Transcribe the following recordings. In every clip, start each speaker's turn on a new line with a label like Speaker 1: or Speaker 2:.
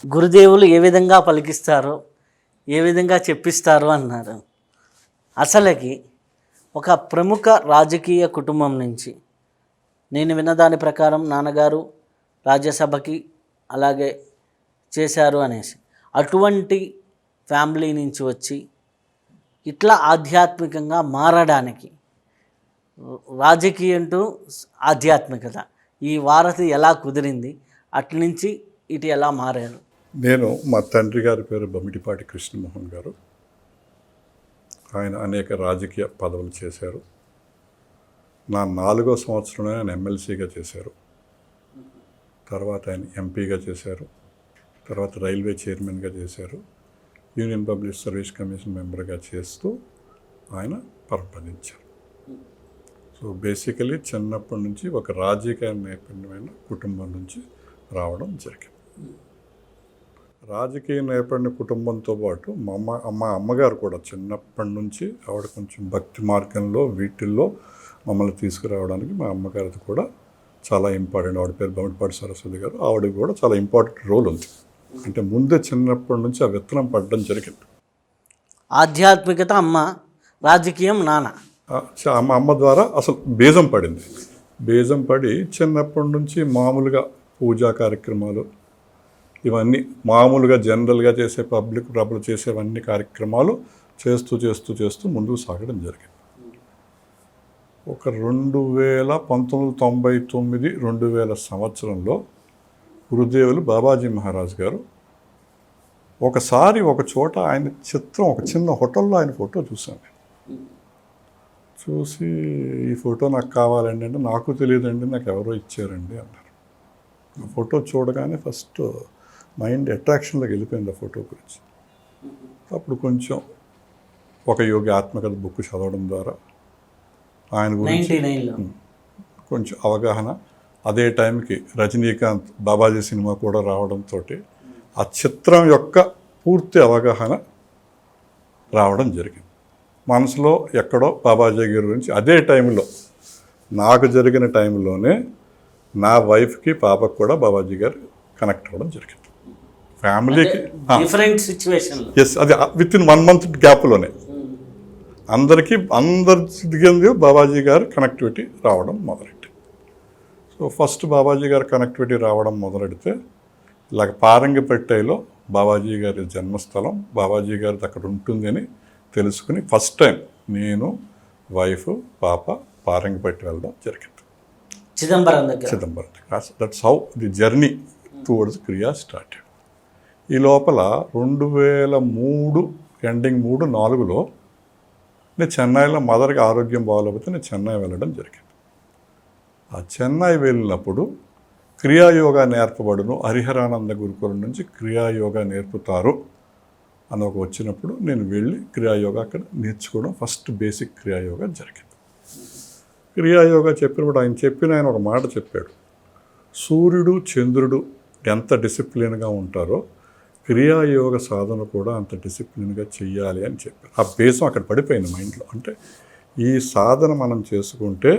Speaker 1: గురుదేవులు ఏ విధంగా పలికిస్తారో, ఏ విధంగా చెప్పిస్తారో అన్నారు. అసలుకి ఒక ప్రముఖ రాజకీయ కుటుంబం నుంచి నేను విన్నదాని ప్రకారం నాన్నగారు రాజ్యసభకి అలాగే చేశారు అనేసి, అటువంటి ఫ్యామిలీ నుంచి వచ్చి ఇట్లా ఆధ్యాత్మికంగా మారడానికి రాజకీయం టు ఆధ్యాత్మికత ఈ వారధి ఎలా కుదిరింది, అటు నుంచి ఇటు ఎలా మారారు?
Speaker 2: నేను మా తండ్రి గారి పేరు బొమ్మిడిపాటి కృష్ణమోహన్ గారు. ఆయన అనేక రాజకీయ పదవులు చేశారు. నా 4వ సంవత్సరంలో ఆయన ఎమ్మెల్సీగా చేశారు. తర్వాత ఆయన ఎంపీగా చేశారు. తర్వాత రైల్వే చైర్మన్గా చేశారు. యూనియన్ పబ్లిక్ సర్వీస్ కమిషన్ మెంబర్గా చేస్తూ ఆయన పరపదించారు. సో బేసికలీ చిన్నప్పటి నుంచి ఒక రాజకీయ నేపథ్యమైన కుటుంబం నుంచి రావడం జరిగింది. రాజకీయ నేపథ్య కుటుంబంతో పాటు మా అమ్మగారు కూడా చిన్నప్పటి నుంచి ఆవిడ కొంచెం భక్తి మార్గంలో వీటిల్లో మమ్మల్ని తీసుకురావడానికి మా అమ్మగారిది కూడా చాలా ఇంపార్టెంట్. ఆవిడ పేరు బొమ్మిడిపాటి సరస్వతి గారు. ఆవిడకి కూడా చాలా ఇంపార్టెంట్ రోల్ ఉంది. అంటే ముందే చిన్నప్పటి నుంచి ఆ విత్తనం పడడం జరిగింది.
Speaker 1: ఆధ్యాత్మికత అమ్మ, రాజకీయం నాన్న.
Speaker 2: మా అమ్మ ద్వారా అసలు బీజం పడింది. బీజం పడి చిన్నప్పటి నుంచి మామూలుగా పూజా కార్యక్రమాలు ఇవన్నీ మామూలుగా జనరల్గా చేసే పబ్లిక్ ప్రాబ్లం చేసేవన్నీ కార్యక్రమాలు చేస్తూ ముందుకు సాగడం జరిగింది. ఒక 1999, 2000 సంవత్సరంలో గురుదేవులు బాబాజీ మహారాజ్ గారు ఒకసారి ఒక చోట ఆయన చిత్రం, ఒక చిన్న హోటల్లో ఆయన ఫోటో చూశాను. చూసి ఈ ఫోటో నాకు కావాలండి అంటే, నాకు తెలియదండి, నాకు ఎవరో ఇచ్చారండి అన్నారు. ఆ ఫోటో చూడగానే ఫస్ట్ మైండ్ అట్రాక్షన్లోకి వెళ్ళిపోయింది ఆ ఫోటో గురించి. అప్పుడు కొంచెం ఒక యోగి ఆత్మకథ బుక్ చదవడం ద్వారా ఆయన గురించి కొంచెం అవగాహన, అదే టైంకి రజనీకాంత్ బాబాజీ సినిమా కూడా రావడంతో ఆ చిత్రం యొక్క పూర్తి అవగాహన రావడం జరిగింది. మనసులో ఎక్కడో బాబాజీ గారి గురించి అదే టైంలో నాకు జరిగిన టైంలోనే నా వైఫ్కి పాపకు కూడా బాబాజీ గారు కనెక్ట్ అవ్వడం జరిగింది. ఫ్యామిలీకి
Speaker 1: డిఫరెంట్ సిచ్యువేషన్.
Speaker 2: ఎస్, అది విత్ ఇన్ 1 month గ్యాప్లోనే అందరి బాబాజీ గారు కనెక్టివిటీ రావడం మొదలెట్టి. సో ఫస్ట్ బాబాజీ గారు కనెక్టివిటీ రావడం మొదలెడితే ఇలాగ పారంగిపట్టేలో బాబాజీ గారి జన్మస్థలం, బాబాజీ గారిది అక్కడ ఉంటుందని తెలుసుకుని ఫస్ట్ టైం నేను, వైఫ్, పాప పారంగిపట్టి వెళ్ళడం జరిగింది.
Speaker 1: చిదంబరం దగ్గర.
Speaker 2: That's how the journey towards క్రియా స్టార్టెడ్. ఈ లోపల 2003 ఎండింగ్ 4లో నేను చెన్నైలో మదర్కి ఆరోగ్యం బాగోలేకపోతే నేను చెన్నై వెళ్ళడం జరిగింది. ఆ చెన్నై వెళ్ళినప్పుడు క్రియాయోగా నేర్పబడును, హరిహరానంద గురుకులం నుంచి క్రియాయోగా నేర్పుతారు అని వచ్చినప్పుడు నేను వెళ్ళి క్రియాయోగా అక్కడ నేర్చుకోవడం ఫస్ట్ బేసిక్ క్రియాయోగా జరిగింది. క్రియాయోగా చెప్పినప్పుడు ఆయన ఒక మాట చెప్పాడు, సూర్యుడు చంద్రుడు ఎంత డిసిప్లిన్గా ఉంటారో క్రియాయోగ సాధన కూడా అంత డిసిప్లిన్గా చెయ్యాలి అని చెప్పారు. ఆ బేసం అక్కడ పడిపోయింది మైండ్లో. అంటే ఈ సాధన మనం చేసుకుంటే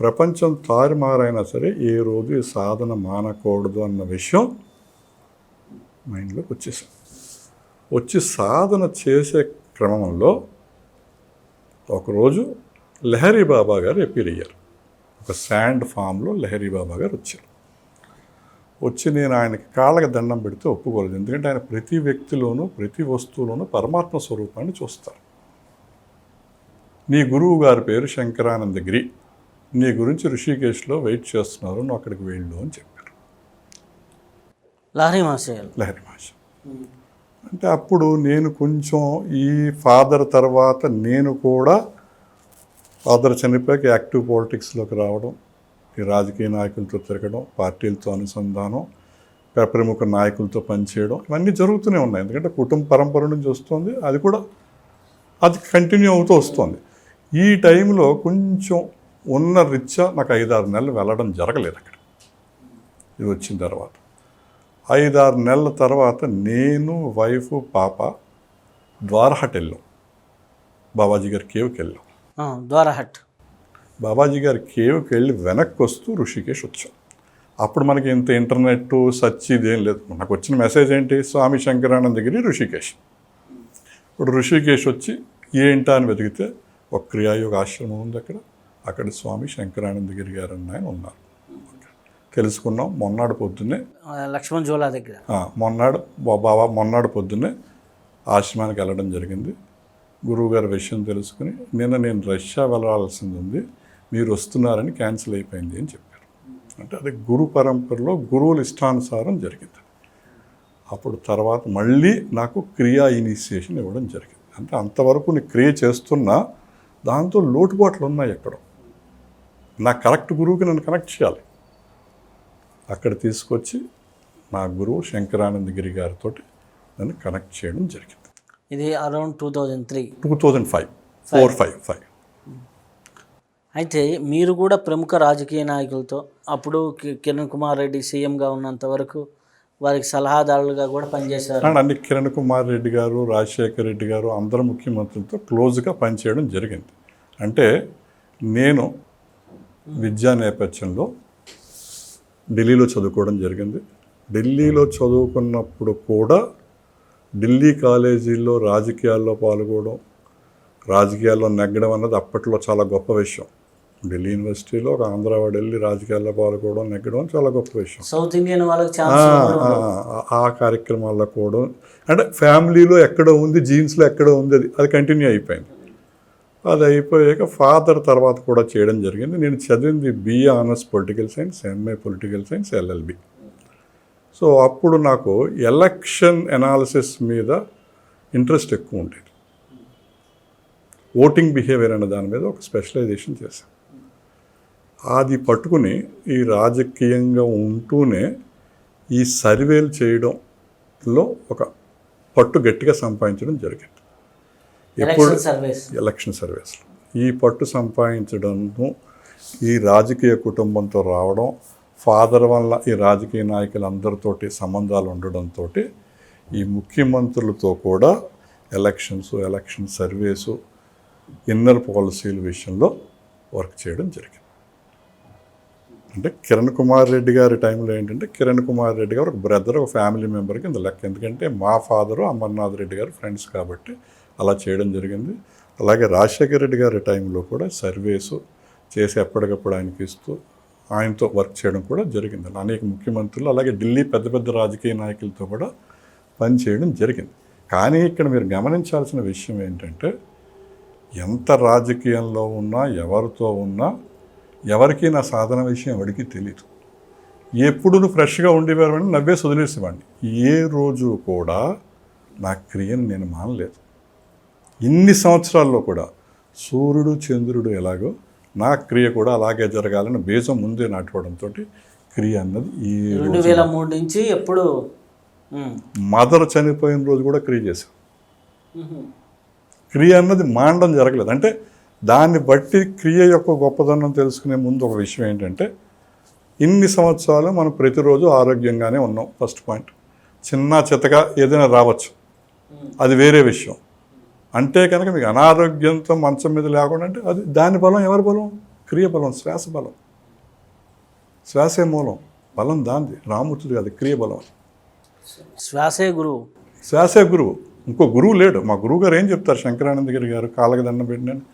Speaker 2: ప్రపంచం తారుమారైనా సరే ఏ రోజు ఈ సాధన మానకూడదు అన్న విషయం మైండ్లోకి వచ్చి సాధన చేసే క్రమంలో ఒకరోజు లహరి బాబా గారు అపీర్ అయ్యారు. ఒక శాండ్ ఫామ్లో లహరి బాబా గారు వచ్చి నేను ఆయనకి కాళ్ళకి దండం పెడితే ఒప్పుకోలేదు. ఎందుకంటే ఆయన ప్రతి వ్యక్తిలోనూ ప్రతి వస్తువులోనూ పరమాత్మ స్వరూపాన్ని చూస్తారు. నీ గురువు గారి పేరు శంకరానందగిరి, నీ గురించి ఋషికేశ్లో వెయిట్ చేస్తున్నారు, నువ్వు అక్కడికి వెళ్ళు అని చెప్పారు
Speaker 1: లహరి మహర్షి.
Speaker 2: అంటే అప్పుడు నేను కొంచెం ఈ ఫాదర్ తర్వాత నేను కూడా ఫాదర్ చనిపోయాక యాక్టివ్ పాలిటిక్స్లోకి రావడం, ఈ రాజకీయ నాయకులతో తిరగడం, పార్టీలతో అనుసంధానం, ప్రముఖ నాయకులతో పనిచేయడం, ఇవన్నీ జరుగుతూనే ఉన్నాయి. ఎందుకంటే కుటుంబ పరంపర నుంచి వస్తుంది, అది కంటిన్యూ అవుతూ వస్తుంది. ఈ టైంలో కొంచెం ఉన్న రీత్యా నాకు 5-6 నెలలు వెళ్ళడం జరగలేదు అక్కడ. ఇది వచ్చిన తర్వాత 5-6 నెలల తర్వాత నేను, వైఫ్, పాప ద్వారహట్ వెళ్ళాం. బాబాజీ గారి కేవ్కి వెళ్ళాం.
Speaker 1: ద్వారహట్
Speaker 2: బాబాజీ గారి కేవ్కి వెళ్ళి వెనక్కి వస్తూ ఋషికేశ్ వచ్చాం. అప్పుడు మనకి ఇంత ఇంటర్నెట్ సర్చ్ ఇదేం లేదు. నాకు వచ్చిన మెసేజ్ ఏంటి, స్వామి శంకరానందగిరి ఋషికేశ్. ఇప్పుడు ఋషికేశ్ వచ్చి ఏంటా అని వెతికితే ఒక క్రియాయోగ ఆశ్రమం ఉంది అక్కడ స్వామి శంకరానందగిరి గారు అన్న ఆయన ఉన్నారు. తెలుసుకున్నాం. మొన్నాడు పొద్దున్నే
Speaker 1: లక్ష్మణ్ జోలా దగ్గర
Speaker 2: మొన్నాడు పొద్దున్నే ఆశ్రమానికి వెళ్ళడం జరిగింది. గురువుగారి విషయం తెలుసుకుని నేను రష్యా వెళ్ళాల్సింది ఉంది, మీరు వస్తున్నారని క్యాన్సిల్ అయిపోయింది అని చెప్పారు. అంటే అది గురు పరంపరలో గురువుల ఇష్టానుసారం జరిగింది. అప్పుడు తర్వాత మళ్ళీ నాకు క్రియా ఇనిషియేషన్ ఇవ్వడం జరిగింది. అంటే అంతవరకు నేను క్రియ చేస్తున్నా దాంతో లోటుపాట్లు ఉన్నాయి. ఎక్కడో నా కరెక్ట్ గురువుకి నన్ను కనెక్ట్ చేయాలి. అక్కడ తీసుకొచ్చి నా గురువు శంకరానందగిరి గారితో నన్ను కనెక్ట్ చేయడం జరిగింది.
Speaker 1: ఇది అరౌండ్
Speaker 2: 2005.
Speaker 1: అయితే మీరు కూడా ప్రముఖ రాజకీయ నాయకులతో అప్పుడు కిరణ్ కుమార్ రెడ్డి సీఎంగా ఉన్నంత వరకు వారికి సలహాదారులుగా కూడా పనిచేశారు.
Speaker 2: అన్ని కిరణ్ కుమార్ రెడ్డి గారు, రాజశేఖర రెడ్డి గారు అందరు ముఖ్యమంత్రులతో క్లోజ్గా పనిచేయడం జరిగింది. అంటే నేను విద్యా నేపథ్యంలో ఢిల్లీలో చదువుకోవడం జరిగింది. ఢిల్లీలో చదువుకున్నప్పుడు కూడా ఢిల్లీ కాలేజీల్లో రాజకీయాల్లో పాల్గొనడం, రాజకీయాల్లో నెగ్గడం అన్నది అప్పట్లో చాలా గొప్ప విషయం. ఢిల్లీ యూనివర్సిటీలో ఒక ఆంధ్రావాడు వెళ్ళి రాజకీయాల్లో పాల్గొనడం, నెగ్గడం చాలా గొప్ప విషయం.
Speaker 1: సౌత్ ఇండియన్ వాళ్ళకి
Speaker 2: ఆ కార్యక్రమాల్లో కూడా అంటే ఫ్యామిలీలో ఎక్కడో ఉంది, జీన్స్లో ఎక్కడో ఉంది, అది కంటిన్యూ అయిపోయింది. అది అయిపోయాక ఫాదర్ తర్వాత కూడా చేయడం జరిగింది. నేను చదివింది BA honours political science, MA political science, LLB. So అప్పుడు నాకు ఎలక్షన్ ఎనాలిసిస్ మీద ఇంట్రెస్ట్ ఎక్కువ ఉండేది. ఓటింగ్ బిహేవియర్ అనే దాని మీద ఒక స్పెషలైజేషన్ చేశాను. అది పట్టుకుని ఈ రాజకీయంగా ఉంటూనే ఈ సర్వేలు చేయడంలో ఒక పట్టు గట్టిగా సంపాదించడం జరిగింది. ఎలక్షన్ సర్వేస్లో ఈ పట్టు సంపాదించడము, ఈ రాజకీయ కుటుంబంతో రావడం, ఫాదర్ వల్ల ఈ రాజకీయ నాయకులందరితోటి సంబంధాలు ఉండడంతో ఈ ముఖ్యమంత్రులతో కూడా ఎలక్షన్ సర్వేసు, ఇన్నర్ పాలసీల విషయంలో వర్క్ చేయడం జరిగింది. అంటే కిరణ్ కుమార్ రెడ్డి గారి టైంలో ఏంటంటే కిరణ్ కుమార్ రెడ్డి గారు ఒక బ్రదర్, ఒక ఫ్యామిలీ మెంబర్ కింద లెక్క. ఎందుకంటే మా ఫాదరు అమర్నాథ్ రెడ్డి గారు ఫ్రెండ్స్ కాబట్టి అలా చేయడం జరిగింది. అలాగే రాజశేఖర రెడ్డి గారి టైంలో కూడా సర్వేసు చేసి ఎప్పటికప్పుడు ఆయనకి ఇస్తూ ఆయనతో వర్క్ చేయడం కూడా జరిగింది. అనేక ముఖ్యమంత్రులు అలాగే ఢిల్లీ పెద్ద రాజకీయ నాయకులతో కూడా పనిచేయడం జరిగింది. కానీ ఇక్కడ మీరు గమనించాల్సిన విషయం ఏంటంటే ఎంత రాజకీయంలో ఉన్నా, ఎవరితో ఉన్నా, ఎవరికి నా సాధన విషయం ఎవరికి తెలియదు. ఎప్పుడు నువ్వు ఫ్రెష్గా ఉండేవాడిని, నవ్వేసి వదిలేసేవాడిని. ఏ రోజు కూడా నా క్రియను నేను మానలేదు. ఇన్ని సంవత్సరాల్లో కూడా సూర్యుడు చంద్రుడు ఎలాగో నా క్రియ కూడా అలాగే జరగాలని బీజం ముందే నాటుకోవడంతో క్రియ అన్నది ఈ
Speaker 1: 2003 నుంచి ఎప్పుడు
Speaker 2: మదర్ చనిపోయిన రోజు కూడా క్రియ చేశాం. క్రియ అన్నది మాండం జరగలేదు. అంటే దాన్ని బట్టి క్రియ యొక్క గొప్పదనం తెలుసుకునే ముందు ఒక విషయం ఏంటంటే ఇన్ని సంవత్సరాలు మనం ప్రతిరోజు ఆరోగ్యంగానే ఉన్నాం. First point. చిన్న చితగా ఏదైనా రావచ్చు, అది వేరే విషయం. అంటే కనుక మీకు అనారోగ్యంతో మంచం మీద లేకుండా అంటే అది దాని బలం ఎవరి బలం? క్రియ బలం, శ్వాస బలం. శ్వాసే మూలం, బలం దాంది, రామూర్తిది కాదు, క్రియ బలం.
Speaker 1: శ్వాసే గురువు.
Speaker 2: శ్వాసే గురువు. ఇంకో గురువు లేడు. మా గురువు గారు ఏం చెప్తారు, శంకరానందగిరి గారు కాళ్ళకి దండం పెట్టినాను.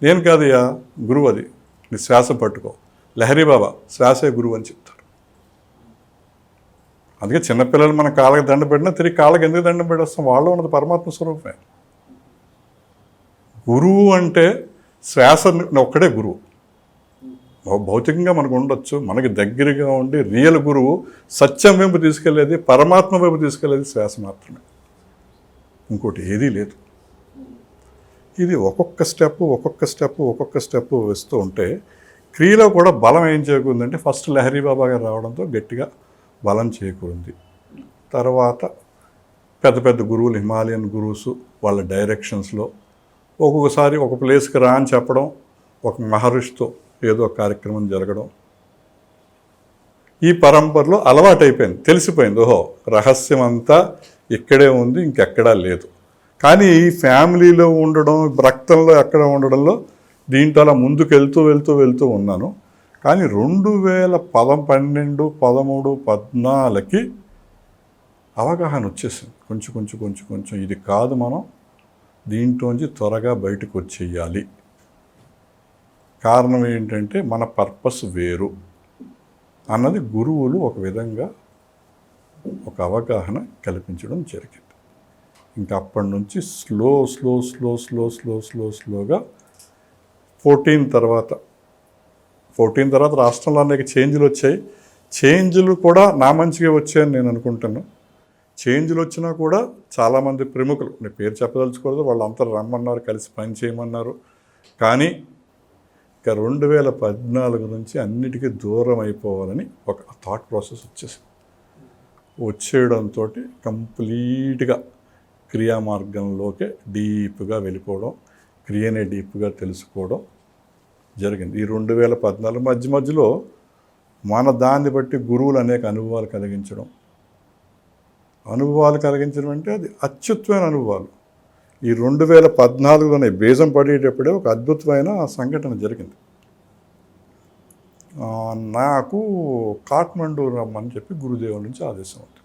Speaker 2: నేను కాదయ్యా గురువు, అది నీ శ్వాస పట్టుకో. లహరి బాబా శ్వాసే గురువు అని చెప్తారు. అందుకే చిన్నపిల్లలు మన కాళ్ళకి దండం పెట్టినా తిరిగి కాళ్ళకి ఎందుకు దండం పెట్టేస్తాం? వాళ్ళు ఉన్నది పరమాత్మ స్వరూపమే. గురువు అంటే శ్వాస ఒక్కడే గురువు. భౌతికంగా మనకు ఉండొచ్చు, మనకి దగ్గరగా ఉండి రియల్ గురువు సత్యం వైపు తీసుకెళ్లేది, పరమాత్మ వైపు తీసుకెళ్లేది శ్వాస మాత్రమే, ఇంకోటి ఏదీ లేదు. ఇది ఒక్కొక్క స్టెప్ వేస్తూ ఉంటే క్రియలో కూడా బలం ఏం చేకూరిందంటే ఫస్ట్ లహరి బాబా గారు రావడంతో గట్టిగా బలం చేకూరింది. తర్వాత పెద్ద గురువులు, హిమాలయన్ గురువుస్ వాళ్ళ డైరెక్షన్స్లో ఒక్కొక్కసారి ఒక ప్లేస్కి రా అని చెప్పడం, ఒక మహర్షితో ఏదో కార్యక్రమం జరగడం, ఈ పరంపరలో అలవాటైపోయింది, తెలిసిపోయింది. ఓహో రహస్యం అంతా ఇక్కడే ఉంది, ఇంకెక్కడా లేదు. కానీ ఈ ఫ్యామిలీలో ఉండడం, రక్తంలో ఎక్కడ ఉండడంలో దీంట్లో అలా ముందుకు వెళ్తూ ఉన్నాను. కానీ 2012, 13, 14కి అవగాహన వచ్చేసింది. కొంచెం ఇది కాదు, మనం దీంట్లోంచి త్వరగా బయటకు వచ్చేయాలి. కారణం ఏంటంటే మన పర్పస్ వేరు అన్నది గురువులు ఒక విధంగా ఒక అవగాహన కల్పించడం జరిగింది. ఇంకా అప్పటి నుంచి స్లోగా 14 తర్వాత రాష్ట్రంలో అనేక చేంజ్లు వచ్చాయి. చేంజ్లు కూడా నా మంచిగా వచ్చాయని నేను అనుకుంటున్నాను. చేంజ్లు వచ్చినా కూడా చాలామంది ప్రముఖులు, నేను పేరు చెప్పదలుచుకోలేదు, వాళ్ళంతా రమ్మన్నారు, కలిసి పని చేయమన్నారు. కానీ ఇక 2014 నుంచి అన్నిటికీ దూరం అయిపోవాలని ఒక థాట్ ప్రాసెస్ వచ్చేయడంతో కంప్లీట్గా క్రియా మార్గంలోకే డీప్గా వెళ్ళిపోవడం, క్రియనే డీప్గా తెలుసుకోవడం జరిగింది. ఈ 2014 మధ్యలో మన దాన్ని బట్టి గురువులు అనేక అనుభవాలు కలిగించడం అంటే అది అత్యుత్తమైన అనుభవాలు. ఈ 2014లోనే బీజం పడేటప్పుడే ఒక అద్భుతమైన సంఘటన జరిగింది. నాకు కాఠ్మండూ రమ్మని చెప్పి గురుదేవుల నుంచి ఆదేశం అవుతుంది.